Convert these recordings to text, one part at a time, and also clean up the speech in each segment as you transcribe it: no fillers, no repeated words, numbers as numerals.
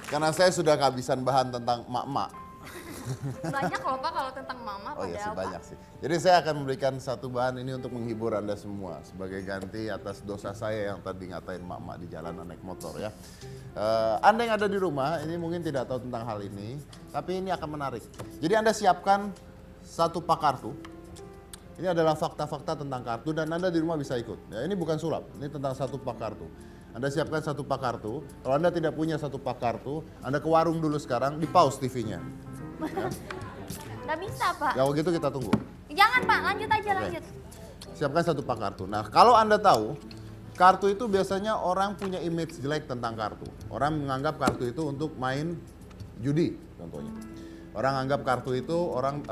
Karena saya sudah kehabisan bahan tentang emak-emak. Banyak loh Pak kalau tentang mama Oh iya sih, padahal Pak. banyak sih. Jadi saya akan memberikan satu bahan ini untuk menghibur Anda semua. Sebagai ganti atas dosa saya yang tadi ngatain emak-emak di jalanan naik motor ya. Anda yang ada di rumah, ini mungkin tidak tahu tentang hal ini. Tapi ini akan menarik. Jadi Anda siapkan satu pak kartu. Ini adalah fakta-fakta tentang kartu dan Anda di rumah bisa ikut. Ya, ini bukan sulap, ini tentang satu pak kartu. Anda siapkan satu pak kartu. Kalau Anda tidak punya satu pak kartu, Anda ke warung dulu sekarang, di pause TV-nya. Ya. Nggak bisa Pak. Kalau gitu kita tunggu. Jangan Pak, lanjut aja Oke. lanjut. Siapkan satu pak kartu. Nah, kalau Anda tahu, kartu itu biasanya orang punya image jelek tentang kartu. Orang menganggap kartu itu untuk main judi, contohnya. Orang anggap kartu itu orang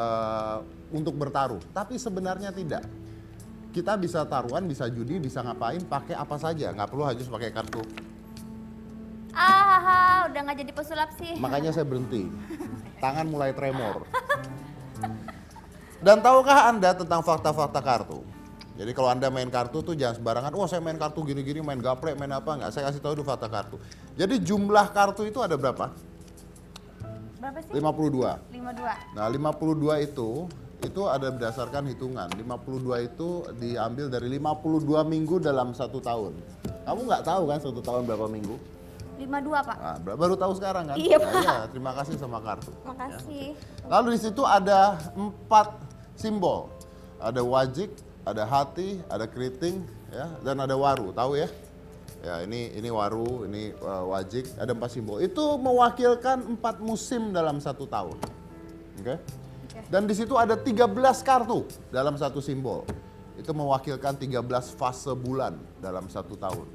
untuk bertaruh, tapi sebenarnya tidak. Kita bisa taruhan, bisa judi, bisa ngapain, pakai apa saja. Nggak perlu harus pakai kartu. Udah nggak jadi pesulap sih. Makanya saya berhenti. Tangan mulai tremor. Dan tahukah Anda tentang fakta-fakta kartu? Jadi kalau Anda main kartu tuh jangan sembarangan, oh saya main kartu gini-gini, main gaplek, main apa enggak. Saya kasih tahu dulu fakta kartu. Jadi jumlah kartu itu ada berapa? Berapa sih? 52. 52. Nah 52 itu ada berdasarkan hitungan. 52 itu diambil dari 52 minggu dalam satu tahun. Kamu nggak tahu kan satu tahun berapa minggu? 52 Pak. Nah, baru tahu sekarang kan? Iya, Nah, Pak. iya, terima kasih sama kartu. Makasih. Lalu di situ ada 4 simbol. Ada wajik, ada hati, ada keriting, ya, dan ada waru. Tahu ya? Ya, ini waru, ini wajik, ada 4 simbol. Itu mewakilkan 4 musim dalam satu tahun. Oke? Dan di situ ada 13 kartu dalam satu simbol. Itu mewakilkan 13 fase bulan dalam satu tahun.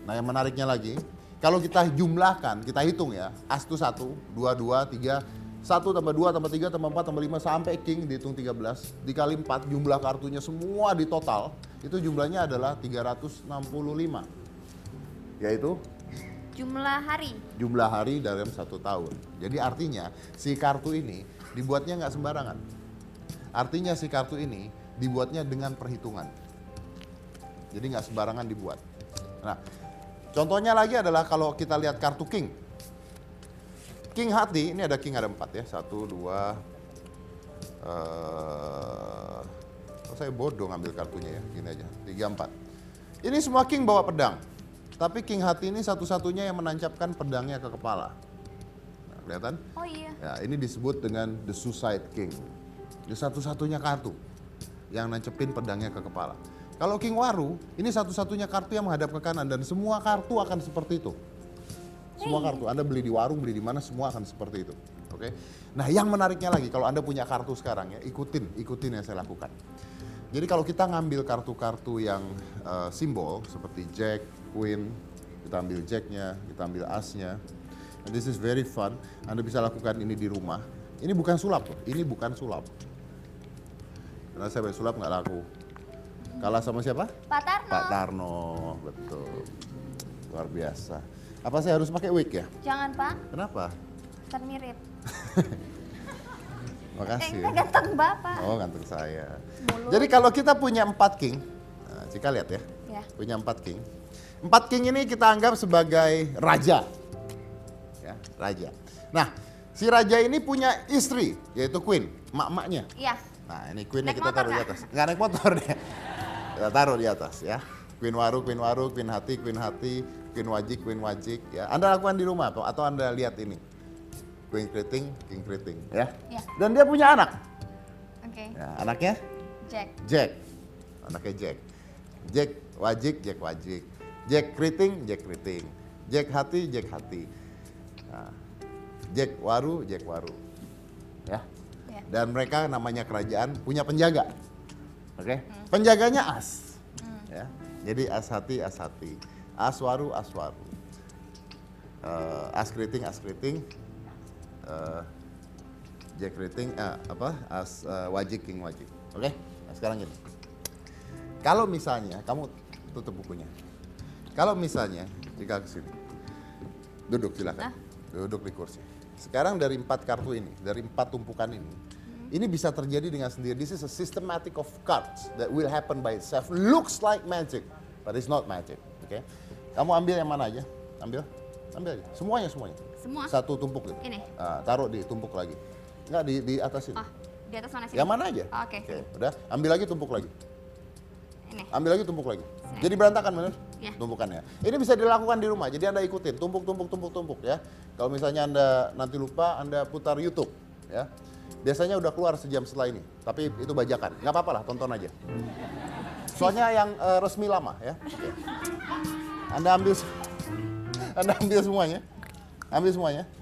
Nah, yang menariknya lagi, kalau kita jumlahkan, kita hitung ya, as itu 1, 2, 2, 3, 1 tambah 2 tambah 3 tambah 4 tambah 5 sampai king dihitung 13, dikali 4 jumlah kartunya semua di total, itu jumlahnya adalah 365. Yaitu Jumlah hari dalam satu tahun. Jadi artinya si kartu ini dibuatnya nggak sembarangan. Artinya si kartu ini dibuatnya dengan perhitungan. Jadi nggak sembarangan dibuat. Nah, contohnya lagi adalah kalau kita lihat kartu king. King hati, ini ada king ada 4 ya. 1, 2, saya bodoh ngambil kartunya ya. Gini aja, 3, 4. Ini semua king bawa pedang. Tapi king hati ini satu-satunya yang menancapkan pedangnya ke kepala. Nah, kelihatan? Oh iya. Ya, ini disebut dengan the suicide king. Ini satu-satunya kartu yang nancepin pedangnya ke kepala. Kalau king waru, ini satu-satunya kartu yang menghadap ke kanan dan semua kartu akan seperti itu. Semua kartu, Anda beli di warung, beli di mana, semua akan seperti itu. Oke. Nah, yang menariknya lagi, kalau Anda punya kartu sekarang ya, ikutin yang saya lakukan. Jadi kalau kita ngambil kartu-kartu yang simbol seperti jack, queen, kita ambil jacknya, kita ambil asnya. And this is very fun. Anda bisa lakukan ini di rumah. Ini bukan sulap, loh. Ini bukan sulap. Karena saya main sulap nggak laku. Kalah sama siapa? Pak Tarno. Pak Tarno, betul. Luar biasa. Apa saya harus pakai wig ya? Jangan Pak, Kenapa? kan mirip. Makasih. Kita ganteng Bapak. Oh, ganteng saya. Mulut. Jadi kalau kita punya 4 king, nah, Cika lihat ya, Ya. punya 4 king. 4 king ini kita anggap sebagai raja. Ya, raja. Nah, si raja ini punya istri, yaitu queen, emak-emaknya. Iya. Nah, ini queennya Naik kita motor taruh di nggak? atas. Nggak naik motor deh. Kita taruh di atas ya. Queen waru, queen hati, queen wajik ya. Anda lakukan di rumah atau Anda lihat ini. Queen keriting, king keriting ya. Iya. Dan dia punya anak. Oke. Ya, anaknya Jack. Jack. Anaknya Jack. Jack wajik. Jack keriting. Jack hati. Nah, Jack waru. Ya. Ya. Dan mereka namanya kerajaan punya penjaga. Oke. Penjaganya as. Ya. Jadi as hati. As waru. As keriting. Jack keriting as wajik king wajik. Oke. Nah, sekarang gini. Kalau misalnya kamu tutup bukunya. Kalau misalnya jika ke sini. Duduk silakan. Duduk di kursi. Sekarang dari 4 kartu ini, dari 4 tumpukan ini bisa terjadi dengan sendiri. This is a systematic of cards that will happen by itself. Looks like magic, but it's not magic. Oke. Kamu ambil yang mana aja? Ambil. ambil aja. Semuanya. Semua? Satu tumpuk gitu. Ini? Taruh di tumpuk lagi. Enggak, di atas ini. Oh, di atas mana sih? Yang mana aja. Oh, oke. Udah, ambil lagi tumpuk lagi. Ini. Ambil lagi tumpuk lagi. Jadi berantakan bener? Ya. Tumpukannya. Ini bisa dilakukan di rumah. Jadi Anda ikutin tumpuk ya. Kalau misalnya Anda nanti lupa, Anda putar YouTube ya. Biasanya udah keluar sejam setelah ini. Tapi itu bajakan. Nggak apa-apa lah, tonton aja. Soalnya yang resmi lama ya. Oke. Anda ambil semuanya.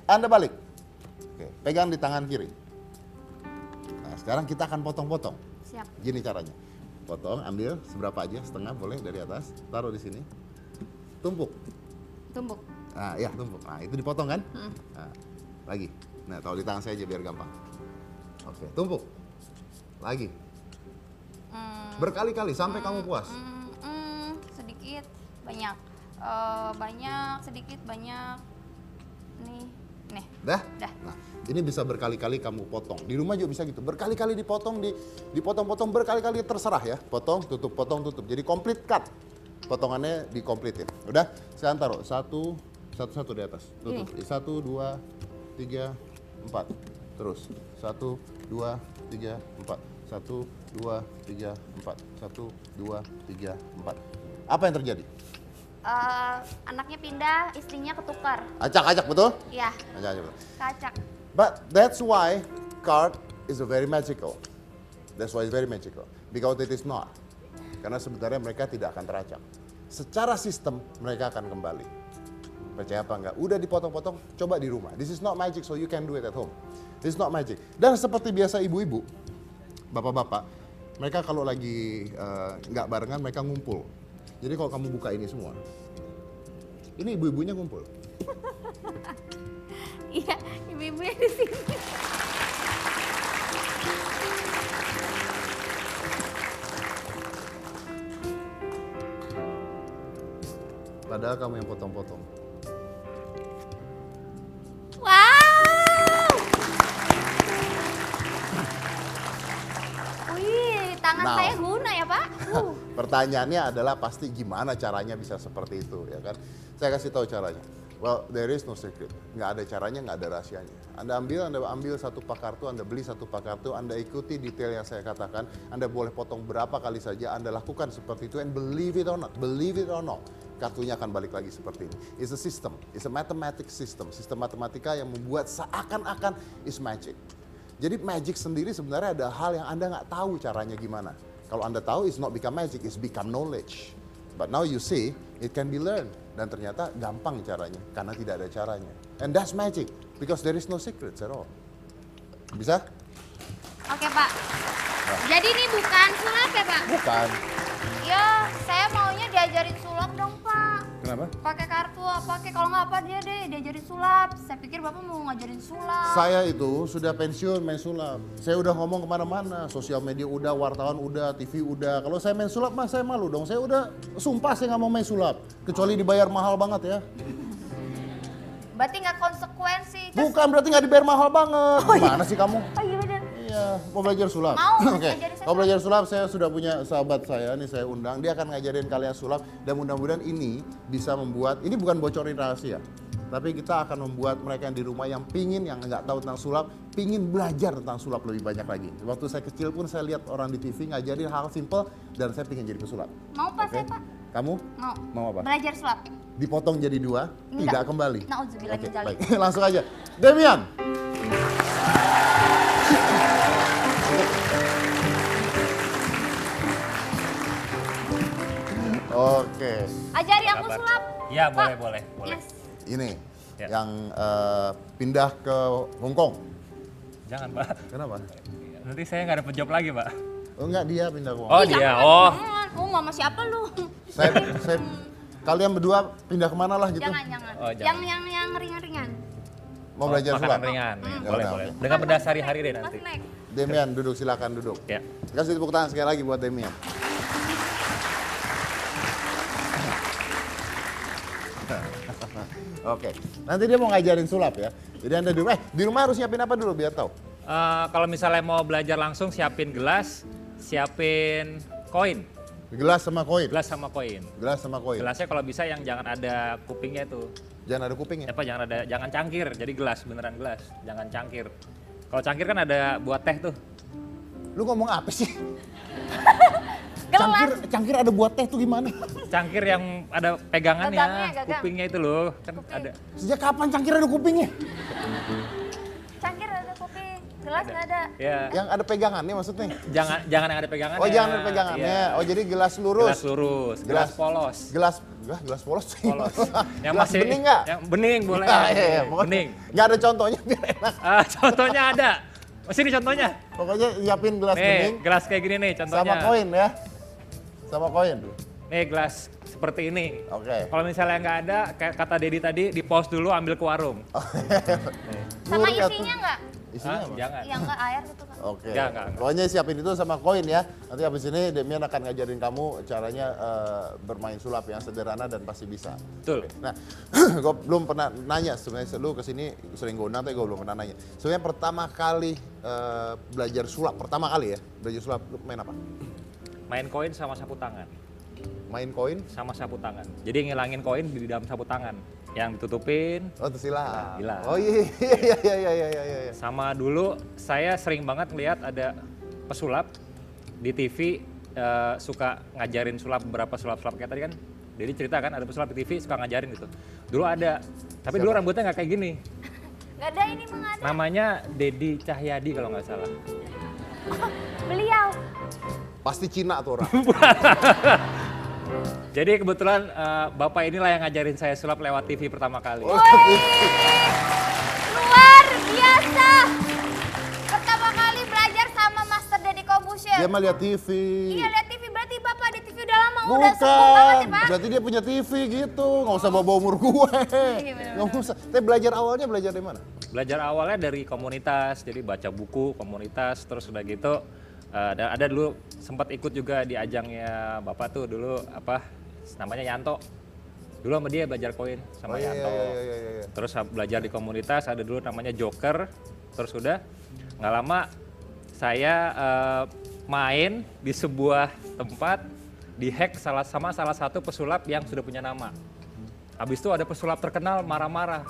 Anda balik. Oke, pegang di tangan kiri. Nah, sekarang kita akan potong-potong. Siap. Gini caranya. Potong, ambil seberapa aja, setengah boleh dari atas, taruh di sini. Tumpuk. Nah, ya tumpuk. Nah, itu dipotong kan? Nah, lagi. Nah, taruh di tangan saya aja biar gampang. Oke, tumpuk. Lagi. Berkali-kali sampai kamu puas. Sedikit, banyak. Banyak, sedikit, banyak. Nih. Dah? Dah. Nah, ini bisa berkali-kali kamu potong. Di rumah juga bisa gitu. Berkali-kali dipotong, dipotong-potong berkali-kali terserah ya. Potong, tutup. Jadi complete cut. Potongannya dikomplitin. Udah, sekarang taruh satu di atas. Tutup. 1, 2, 3, 4. Terus 1, 2, 3, 4. 1, 2, 3, 4. 1, 2, 3, 4. Apa yang terjadi? Anaknya pindah, istrinya ketukar. Acak-acak betul? Iya, Acak-acak betul. kacak. But that's why card is very magical. That's why it's very magical. Because it is not. Karena sebenarnya mereka tidak akan teracak. Secara sistem mereka akan kembali. Percaya apa enggak? Udah dipotong-potong, coba di rumah. This is not magic, so you can do it at home. This is not magic. Dan seperti biasa ibu-ibu, bapak-bapak, mereka kalau lagi nggak barengan mereka ngumpul. Jadi kalau kamu buka ini semua, ini ibu-ibunya ngumpul. Iya, ibu-ibunya di sini. Padahal kamu yang potong-potong. Wow! Wih, tangan Now. saya guna ya Pak. Pertanyaannya adalah pasti gimana caranya bisa seperti itu, ya kan? Saya kasih tahu caranya. Well, there is no secret. Nggak ada caranya, nggak ada rahasianya. Anda ambil satu pak kartu, Anda beli satu pak kartu, Anda ikuti detail yang saya katakan. Anda boleh potong berapa kali saja, Anda lakukan seperti itu, and believe it or not, kartunya akan balik lagi seperti ini. It's a system, it's a mathematics system, sistem matematika yang membuat seakan-akan is magic. Jadi magic sendiri sebenarnya ada hal yang Anda nggak tahu caranya gimana. Kalau Anda tahu, it's not become magic, it's become knowledge. But now you see, it can be learned. Dan ternyata gampang caranya, karena tidak ada caranya. And that's magic, because there is no secrets at all. Bisa? Oke Pak. Jadi ini bukan sulap ya Pak? Bukan. Ya, saya maunya diajarin sulap dong Pak. Kenapa? Pakai kartu apa, kalau nggak apa dia deh diajarin sulap. Saya pikir Bapak mau ngajarin sulap. Saya itu sudah pensiun main sulap. Saya udah ngomong kemana-mana, sosial media udah, wartawan udah, TV udah. Kalau saya main sulap mah saya malu dong. Saya udah sumpah saya nggak mau main sulap. Kecuali dibayar mahal banget ya. Berarti nggak konsekuensi. Bukan berarti nggak dibayar mahal banget. Gimana sih kamu? Oh iya bener. Iya, mau belajar sulap. Mau, Oke. ngajarin saya Kalau belajar sulap, saya sudah punya sahabat saya, nih saya undang. Dia akan ngajarin kalian sulap dan mudah-mudahan ini bisa membuat, ini bukan bocorin rahasia, tapi kita akan membuat mereka yang di rumah yang pingin, yang nggak tahu tentang sulap, pingin belajar tentang sulap lebih banyak lagi. Waktu saya kecil pun saya lihat orang di TV ngajarin hal simple dan saya pingin jadi pesulap. Mau Pak Oke? saya Pak? Kamu? Mau. Mau apa? Belajar sulap. Dipotong jadi dua, Enggak. tidak kembali. Nauzubillah Oke, min dzalik. baik. Langsung aja. Demian. Oke, Ajari aku sulap. Ya, Pak. boleh. Yes. ini Ya. yang pindah ke Hong Kong. Jangan, Pak. Kenapa? Nanti saya nggak dapet job lagi, Pak. Oh enggak, dia pindah ke Hong Oh, Kong. Ih, dia. jangan, Oh. jangan. Oh, mama siapa lu? Saya, kalian berdua pindah kemana lah gitu? Jangan. Oh, jangan. Yang ringan-ringan. Mau belajar makanan sulap? ringan. Ya Boleh, udah, boleh. oke. Dengan berdasari hari deh nanti. Masih naik. Demian, duduk, silakan duduk. Ya. Kasih tepuk tangan sekali lagi buat Demian. Oke, nanti dia mau ngajarin sulap ya. Jadi Anda di rumah harus nyiapin apa dulu biar tahu? Kalau misalnya mau belajar langsung, siapin gelas, siapin koin. Gelas sama koin. Gelas sama koin. Gelas sama koin. Gelasnya kalau bisa yang jangan ada kupingnya tuh. Jangan ada kupingnya. Jangan cangkir. Jadi gelas, beneran gelas. Jangan cangkir. Kalau cangkir kan ada buat teh tuh. Lu ngomong apa sih? Gelas. Cangkir ada buat teh tuh gimana? Cangkir yang ada pegangannya, Gagang. kupingnya itu loh. Kan Kuping. ada. Sejak kapan cangkir ada kupingnya? Cangkir ada kuping, gelas nggak ada. Ya. Yang ada pegangannya maksudnya? Jangan yang ada pegangannya. Oh jangan ada pegangannya. Iya. Oh jadi gelas lurus. Gelas lurus, gelas polos. Gelas polos. Polos. Yang Gelas bening nggak? Yang bening boleh. Iya, Bening. Nggak ada contohnya biar enak. Contohnya ada. Masih ini contohnya. Pokoknya nyiapin gelas Nih, bening gelas kayak gini nih contohnya. sama koin ya. Sama koin. Nih gelas seperti ini. Oke. Kalau misalnya nggak ada, kayak kata Dedi tadi, di pause dulu ambil ke warung. Sama Lurus ya, isinya nggak? Isinya apa? Jangan. Yang nggak air gitu kan? Oke. Enggak. Pokoknya siapin itu sama koin ya. Nanti habis ini Demian akan ngajarin kamu caranya bermain sulap yang sederhana dan pasti bisa. Betul. Nah, gue belum pernah nanya sebenarnya, lu kesini sering gondang tapi gue belum pernah nanya. Sebenarnya pertama kali belajar sulap, belajar sulap, lu main apa? Main koin sama sapu tangan. Main koin? Sama sapu tangan. Jadi ngilangin koin di dalam sapu tangan. Yang ditutupin. Oh, itu silat. Silat. Oh iya. Sama dulu saya sering banget ngeliat ada pesulap di TV suka ngajarin sulap, beberapa sulap-sulap kayak tadi kan. Jadi cerita kan ada pesulap di TV suka ngajarin gitu. Dulu ada, tapi dulu rambutnya nggak kayak gini. Nggak ada ini mah nggak ada. Namanya Dedi Cahyadi kalau nggak salah. Beliau. Pasti Cina tuh orang. Jadi kebetulan bapak inilah yang ngajarin saya sulap lewat TV pertama kali. Luar biasa. Pertama kali belajar sama Master Deddy Corbuzier. Dia mah lihat TV. Iya lihat TV, berarti bapak di TV udah lama, udah sepuh banget Bukan, ya pak. berarti dia punya TV gitu, nggak usah bawa umur gue. Iya, bener-bener. Nggak usah. Tapi belajar awalnya belajar dari mana? Belajar awalnya dari komunitas, jadi baca buku komunitas, terus udah gitu ada dulu sempat ikut juga di ajangnya bapak tuh dulu namanya Yanto. Dulu sama dia belajar koin sama Yanto. Iya. Terus belajar di komunitas ada dulu namanya Joker. Terus udah nggak lama saya main di sebuah tempat dihack salah satu pesulap yang sudah punya nama. Habis itu ada pesulap terkenal marah-marah.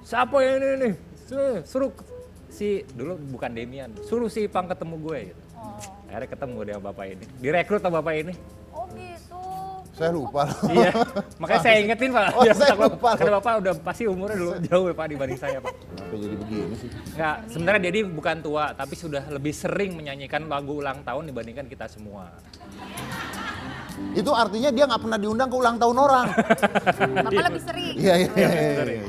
Siapa ini? Suruh si dulu bukan Demian, suruh si Ipang ketemu gue gitu. Akhirnya ketemu dia bapak ini. Direkrut sama bapak ini. Oh gitu. Saya lupa. Iya, makanya saya ingetin Pak. Oh, saya lupa. Karena Bapak udah pasti umurnya dulu jauh ya Pak dibanding saya Pak. Kenapa jadi begini sih? Enggak, sebenarnya Dedi bukan tua, tapi sudah lebih sering menyanyikan lagu ulang tahun dibandingkan kita semua. Itu artinya dia nggak pernah diundang ke ulang tahun orang. Bapak lebih sering. Iya.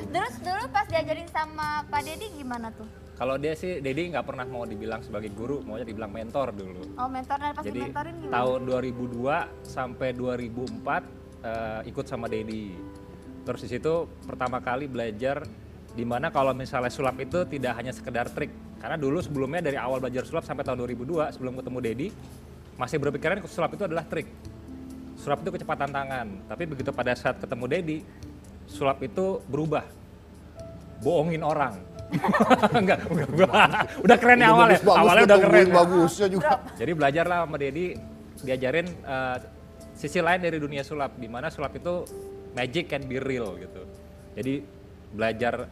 Terus dulu pas diajarin sama Pak Deddy gimana tuh? Kalau dia sih, Dedi nggak pernah mau dibilang sebagai guru, maunya dibilang mentor dulu. Oh mentor, dan pas Jadi dimentorin gimana? tahun 2002 sampai 2004 ikut sama Dedi. Terus di situ pertama kali belajar di mana kalau misalnya sulap itu tidak hanya sekedar trik. Karena dulu sebelumnya dari awal belajar sulap sampai tahun 2002 sebelum ketemu Dedi masih berpikiran sulap itu adalah trik. Sulap itu kecepatan tangan. Tapi begitu pada saat ketemu Dedi, sulap itu berubah. Bohongin orang. Enggak. Udah keren ya awalnya. Awalnya udah keren. Bagusnya juga. Jadi belajarlah sama Dedi, diajarin sisi lain dari dunia sulap, di mana sulap itu magic can be real gitu. Jadi belajar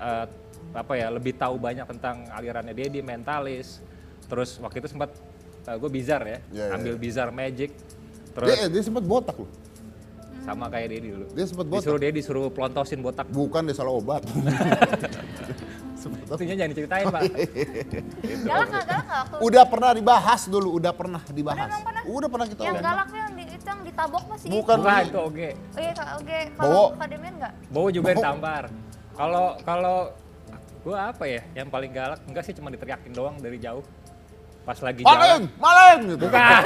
lebih tahu banyak tentang alirannya Dedi, mentalis. Terus waktu itu sempat gue bizar ya, ambil bizar magic. Terus Dia sempat botak loh. sama kayak Dedi dulu. Dia sempat botak. Disuruh Dedi suruh pelontosin botak. Bukan dia salah obat. Itunya jangan diceritain Pak. Galak nggak waktu? Udah pernah dibahas dulu, udah pernah dibahas. Emang pernah? Udah pernah kita Yang omongin. galak tuh itu yang ditabok masih. Bukan. Bukan itu oke. Oh iya oke. Bowo. Kalau Kak Demian nggak? Bowo juga ditampar. Kalau gue apa ya yang paling galak, enggak sih cuma diteriakin doang dari jauh. Pas lagi jalan. Maling gitu. Bukan.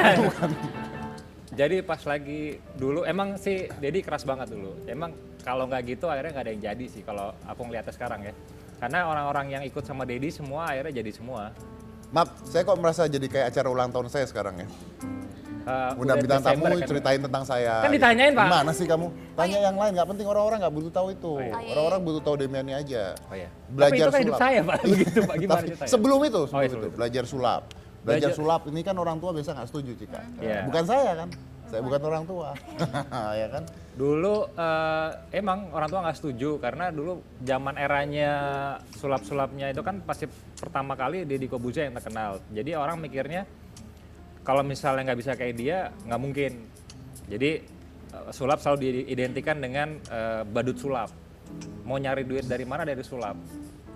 Jadi pas lagi dulu emang sih Dedi keras banget dulu. Emang kalau nggak gitu akhirnya nggak ada yang jadi sih kalau aku ngeliatnya sekarang ya. Karena orang-orang yang ikut sama Dedi semua akhirnya jadi semua. Maaf, saya kok merasa jadi kayak acara ulang tahun saya sekarang ya. Udah Bintang Desember tamu kan. ceritain tentang saya. Kan ditanyain, Pak. Gimana sih kamu? Tanya yang lain, nggak penting, orang-orang nggak butuh tahu itu. iya. Orang-orang butuh tahu Demiannya aja. Oh iya. Belajar Tapi itu kan hidup sulap. saya Pak, begitu Pak, gimana Tapi ceritanya? sebelum itu, Oh, iya, sebelum itu. belajar sulap. Belajar Belajar- sulap ini kan orang tua biasa nggak setuju, Cika. Iya. Bukan saya kan. Saya bukan orang tua. Ya kan? Dulu emang orang tua nggak setuju karena dulu zaman eranya sulap-sulapnya itu kan pasti pertama kali Deddy Corbuzier yang terkenal. Jadi orang mikirnya kalau misalnya nggak bisa kayak dia nggak mungkin. Jadi sulap selalu diidentikan dengan badut sulap. Mau nyari duit dari mana, dari sulap.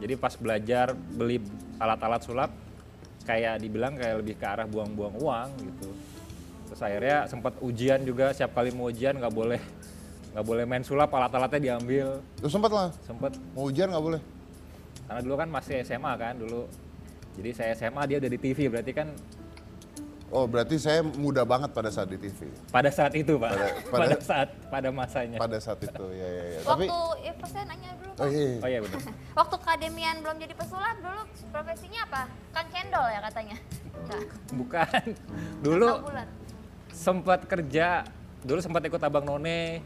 Jadi pas belajar beli alat-alat sulap kayak dibilang kayak lebih ke arah buang-buang uang gitu. Terus akhirnya sempat ujian juga, setiap kali mau ujian nggak boleh main sulap, alat-alatnya diambil. Lu sempet lah, Sempet, mau ujian nggak boleh? karena dulu kan masih SMA kan dulu. Jadi saya SMA, dia udah di TV, berarti kan Oh berarti saya muda banget pada saat di TV. pada saat itu Pak. Pada- Pada masanya. Pada saat itu, ya. Tapi, Waktu, saya nanya dulu Pak. oh iya. Oh iya benar. Waktu keademian belum jadi pesulap dulu profesinya apa? Kan cendol ya katanya? Enggak. Bukan. Dulu Atau bulat? sempat kerja, dulu sempat ikut Abang None,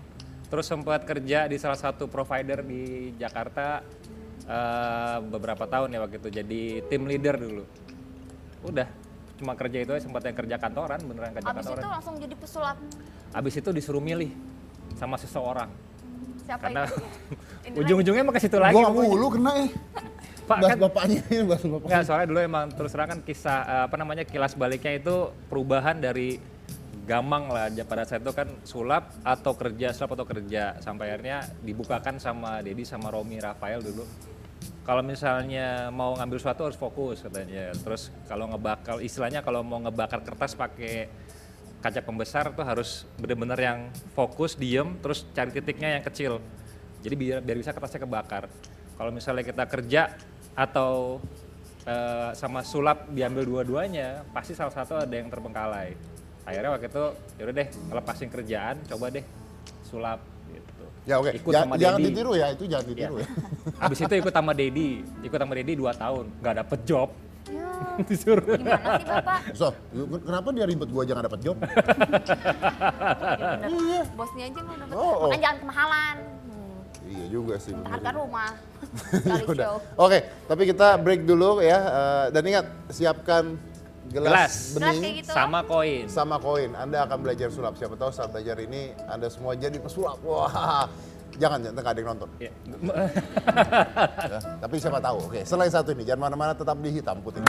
terus sempat kerja di salah satu provider di Jakarta beberapa tahun ya waktu itu, jadi tim leader dulu. Udah, cuma kerja itu aja, sempat yang kerja kantoran, beneran kerja Abis kantoran. itu langsung jadi pesulap. Abis itu disuruh milih sama seseorang. Siapa Karena itu? Ini ujung-ujungnya emang ke situ lagi. Gua pokoknya. mulu kena Pak bahas kan bapaknya, bahas bapaknya. nggak, soalnya dulu emang terus terang kan kisah kilas baliknya itu perubahan dari gamang lah pada saat itu kan sulap atau kerja sampai akhirnya dibukakan sama Deddy sama Romi Rafael dulu. Kalau misalnya mau ngambil sesuatu harus fokus katanya. Terus kalau ngebakar, istilahnya kalau mau ngebakar kertas pakai kaca pembesar tuh harus bener-bener yang fokus, diem, terus cari titiknya yang kecil. Jadi biar bisa kertasnya kebakar. Kalau misalnya kita kerja atau sama sulap diambil dua-duanya, pasti salah satu ada yang terbengkalai. Akhirnya waktu itu yaudah deh, ngelepasin kerjaan, coba deh sulap gitu. Ya oke, Ikut sama jangan Deddy. ditiru ya, itu jangan ditiru ya. Habis itu ikut sama Deddy 2 tahun, nggak dapet job. Ya, Disuruh. gimana sih Bapak? So, kenapa dia ribet gua jangan dapat job? Bener, bosnya aja mau dapat. Oh. Makanya jangan kemahalan. Iya juga sih. bener Harga juga. rumah. Sekali Udah. show. Oke, tapi kita break dulu ya. Dan ingat, siapkan Gelas. gelas Gelas kayak bening gitu. Sama koin. sama koin. Anda akan belajar sulap. Siapa tahu saat belajar ini Anda semua jadi pesulap. Wah, jangan nggak ada yang nonton. Ya. Ya, tapi siapa tahu. Oke, selain satu ini, jangan mana-mana, tetap di Hitam Putih.